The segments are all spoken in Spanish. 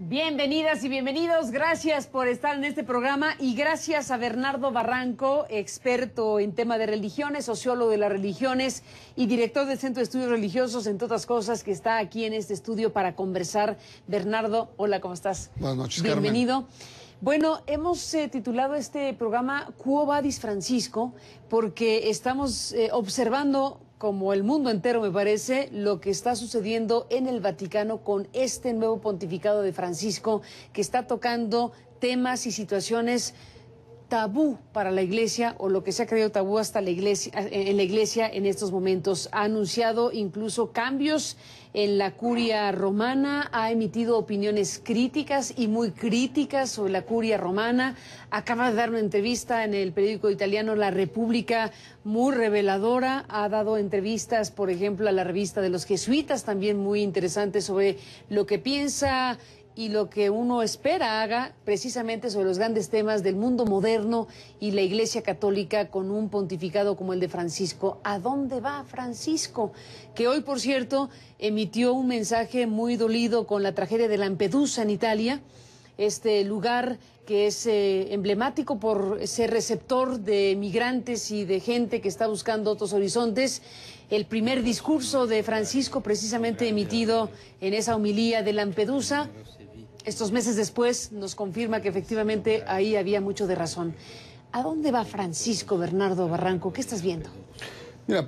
Bienvenidas y bienvenidos, gracias por estar en este programa y gracias a Bernardo Barranco, experto en tema de religiones, sociólogo de las religiones y director del Centro de Estudios Religiosos, entre otras cosas, que está aquí en este estudio para conversar. Bernardo, hola, ¿cómo estás? Buenas noches, bienvenido. Carmen. Bueno, hemos titulado este programa Quo Vadis Francisco porque estamos observando, como el mundo entero me parece, lo que está sucediendo en el Vaticano con este nuevo pontificado de Francisco, que está tocando temas y situaciones tabú para la Iglesia, o lo que se ha creído tabú hasta la Iglesia, en la Iglesia en estos momentos. Ha anunciado incluso cambios en la curia romana, ha emitido opiniones críticas y muy críticas sobre la curia romana. Acaba de dar una entrevista en el periódico italiano La República, muy reveladora. Ha dado entrevistas, por ejemplo, a la revista de los jesuitas, también muy interesante, sobre lo que piensa y lo que uno espera haga precisamente sobre los grandes temas del mundo moderno y la Iglesia Católica, con un pontificado como el de Francisco. ¿A dónde va Francisco? Que hoy, por cierto, emitió un mensaje muy dolido con la tragedia de Lampedusa en Italia, este lugar que es emblemático por ser receptor de migrantes y de gente que está buscando otros horizontes. El primer discurso de Francisco, precisamente emitido en esa homilía de Lampedusa, estos meses después, nos confirma que efectivamente ahí había mucho de razón. ¿A dónde va Francisco, Bernardo Barranco? ¿Qué estás viendo? Mira,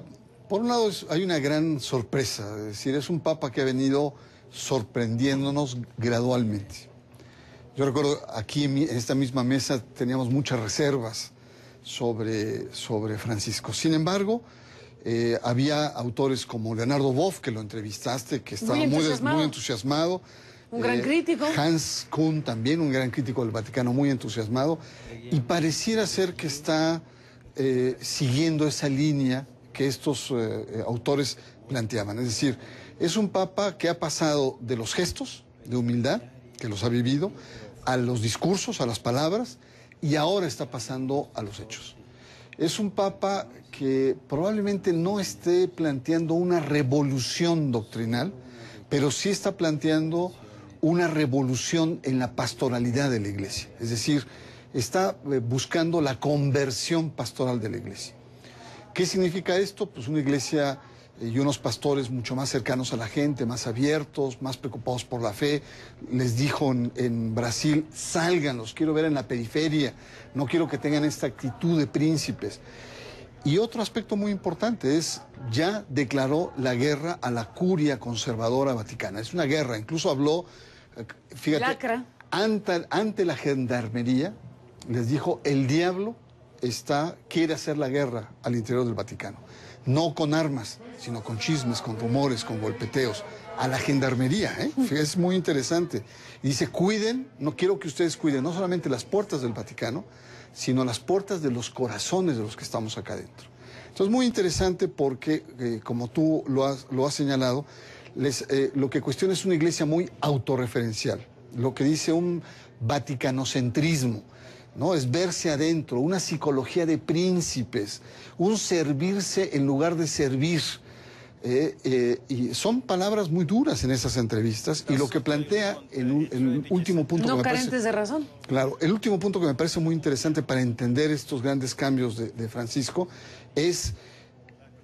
por un lado hay una gran sorpresa, es decir, es un papa que ha venido sorprendiéndonos gradualmente. Yo recuerdo aquí en esta misma mesa teníamos muchas reservas sobre Francisco. Sin embargo, había autores como Leonardo Boff, que lo entrevistaste, que estaba muy entusiasmado. Un gran crítico. Hans Kuhn también, un gran crítico del Vaticano, muy entusiasmado. Y pareciera ser que está siguiendo esa línea que estos autores planteaban. Es decir, es un papa que ha pasado de los gestos de humildad, que los ha vivido, a los discursos, a las palabras, y ahora está pasando a los hechos. Es un papa que probablemente no esté planteando una revolución doctrinal, pero sí está planteando una revolución en la pastoralidad de la Iglesia. Es decir, está buscando la conversión pastoral de la Iglesia. ¿Qué significa esto? Pues una iglesia y unos pastores mucho más cercanos a la gente, más abiertos, más preocupados por la fe. Les dijo en Brasil: salgan, los quiero ver en la periferia, no quiero que tengan esta actitud de príncipes. Y otro aspecto muy importante es, ya declaró la guerra a la curia conservadora vaticana. Es una guerra, incluso habló, fíjate, ante la gendarmería, les dijo: el diablo quiere hacer la guerra al interior del Vaticano. No con armas, sino con chismes, con rumores, con golpeteos. A la gendarmería, ¿eh? Es muy interesante. Y dice: cuiden, no quiero que ustedes cuiden no solamente las puertas del Vaticano, sino las puertas de los corazones de los que estamos acá adentro. Entonces, muy interesante porque, como tú lo has señalado, lo que cuestiona es una iglesia muy autorreferencial. Lo que dice un vaticanocentrismo, ¿no? Es verse adentro, una psicología de príncipes, un servirse en lugar de servir. Y son palabras muy duras en esas entrevistas, y lo que plantea en el último punto... No carentes de razón. Claro, el último punto que me parece muy interesante para entender estos grandes cambios de Francisco es: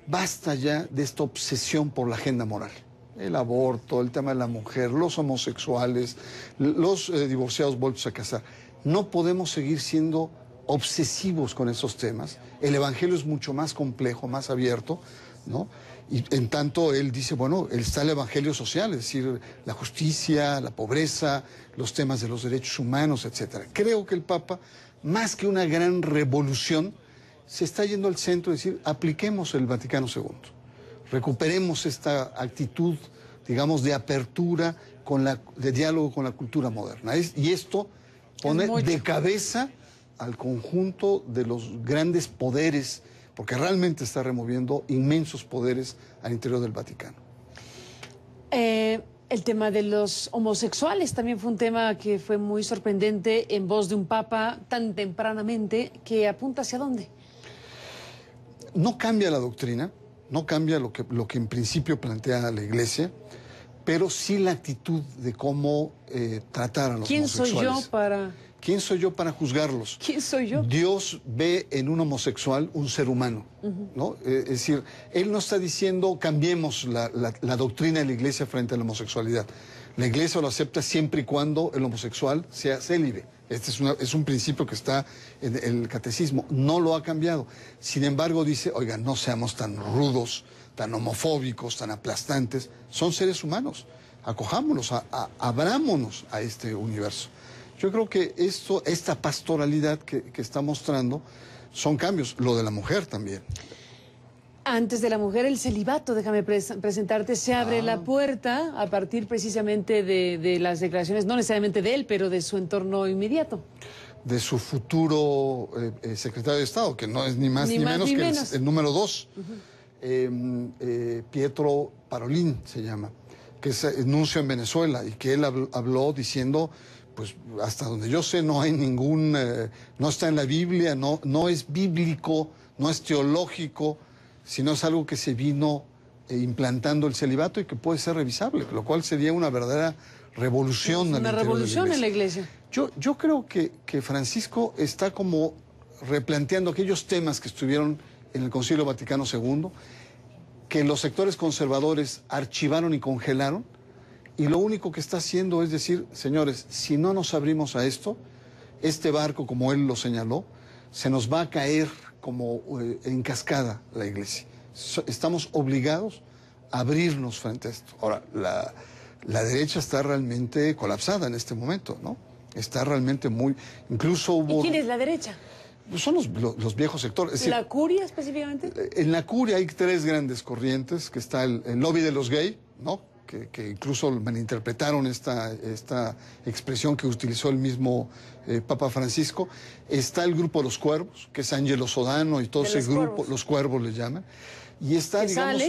basta ya de esta obsesión por la agenda moral. El aborto, el tema de la mujer, los homosexuales, los divorciados vueltos a casar. No podemos seguir siendo obsesivos con esos temas. El Evangelio es mucho más complejo, más abierto, ¿no? Y en tanto él dice, bueno, está el Evangelio social, es decir, la justicia, la pobreza, los temas de los derechos humanos, etc. Creo que el Papa, más que una gran revolución, se está yendo al centro, es decir, apliquemos el Vaticano II. Recuperemos esta actitud, digamos, de apertura, de diálogo con la cultura moderna. Y esto pone de cabeza al conjunto de los grandes poderes, porque realmente está removiendo inmensos poderes al interior del Vaticano. El tema de los homosexuales también fue un tema que fue muy sorprendente en voz de un papa tan tempranamente, que apunta hacia dónde. No cambia la doctrina, no cambia lo que en principio plantea la Iglesia, pero sí la actitud de cómo tratar a los ¿Quién soy homosexuales. yo para...? ¿Quién soy yo para juzgarlos? ¿Quién soy yo? Dios ve en un homosexual un ser humano, ¿no? Es decir, Él no está diciendo cambiemos la doctrina de la Iglesia frente a la homosexualidad. La Iglesia lo acepta siempre y cuando el homosexual sea célibe. Este es un principio que está en el catecismo. No lo ha cambiado. Sin embargo, dice, oigan, no seamos tan rudos, tan homofóbicos, tan aplastantes. Son seres humanos. Acojámonos, abrámonos a este universo. Yo creo que esta pastoralidad que está mostrando son cambios. Lo de la mujer también. Antes de la mujer, el celibato, déjame presentarte, se abre la puerta a partir precisamente de las declaraciones, no necesariamente de él, pero de su entorno inmediato. De su futuro secretario de Estado, que no es ni más ni menos que el número 2, Pietro Parolin se llama, que es nuncio en Venezuela, y que él habló diciendo, pues hasta donde yo sé no hay ningún, no está en la Biblia, no es bíblico, no es teológico, sino es algo que se vino implantando el celibato y que puede ser revisable, lo cual sería una verdadera revolución. Una revolución en la Iglesia. Yo creo que Francisco está como replanteando aquellos temas que estuvieron en el Concilio Vaticano II, que los sectores conservadores archivaron y congelaron, y lo único que está haciendo es decir, señores, si no nos abrimos a esto, este barco, como él lo señaló, se nos va a caer como en cascada la Iglesia. Estamos obligados a abrirnos frente a esto. Ahora, la derecha está realmente colapsada en este momento, ¿no? Está realmente muy... Incluso hubo... ¿Y quién es la derecha? Son los viejos sectores. Es decir, ¿La curia específicamente? En la curia hay 3 grandes corrientes, que está el lobby de los gays, ¿no? Que incluso malinterpretaron esta expresión que utilizó el mismo Papa Francisco. Está el grupo de los cuervos, que es Angelo Sodano y todo ese grupo, los cuervos le llaman. Y está, digamos,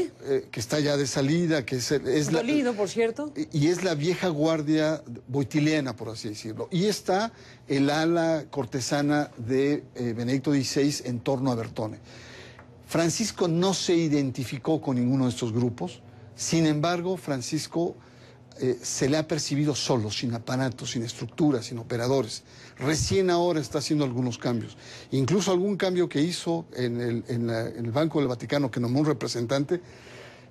que está ya de salida, que es dolido, por cierto. Y es la vieja guardia boitiliana, por así decirlo. Y está el ala cortesana de Benedicto XVI en torno a Bertone. Francisco no se identificó con ninguno de estos grupos. Sin embargo, Francisco se le ha percibido solo, sin aparato, sin estructura, sin operadores. Recién ahora está haciendo algunos cambios. Incluso algún cambio que hizo en el Banco del Vaticano, que nombró un representante,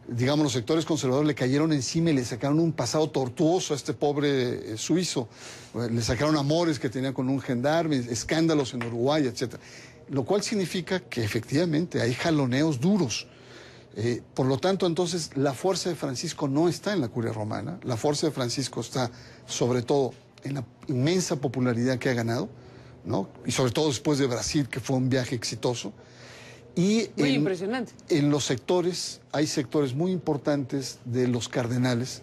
digamos, los sectores conservadores le cayeron encima y le sacaron un pasado tortuoso a este pobre suizo. Le sacaron amores que tenía con un gendarme, escándalos en Uruguay, etc. Lo cual significa que efectivamente hay jaloneos duros. Por lo tanto, entonces, la fuerza de Francisco no está en la curia romana, la fuerza de Francisco está sobre todo en la inmensa popularidad que ha ganado, ¿no? Y sobre todo después de Brasil, que fue un viaje exitoso. Y muy impresionante. En los sectores, hay sectores muy importantes de los cardenales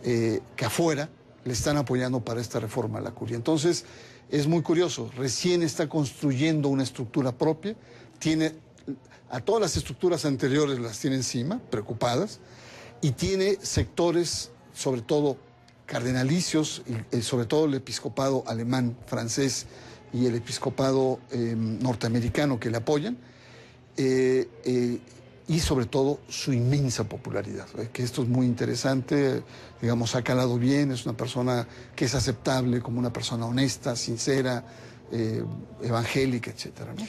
que afuera le están apoyando para esta reforma a la curia. Entonces, es muy curioso, recién está construyendo una estructura propia, tiene... A todas las estructuras anteriores las tiene encima, preocupadas, y tiene sectores, sobre todo cardenalicios, y sobre todo el episcopado alemán, francés y el episcopado norteamericano que le apoyan, y sobre todo su inmensa popularidad, que esto es muy interesante, digamos, ha calado bien, es una persona que es aceptable como una persona honesta, sincera, evangélica, etcétera, ¿no?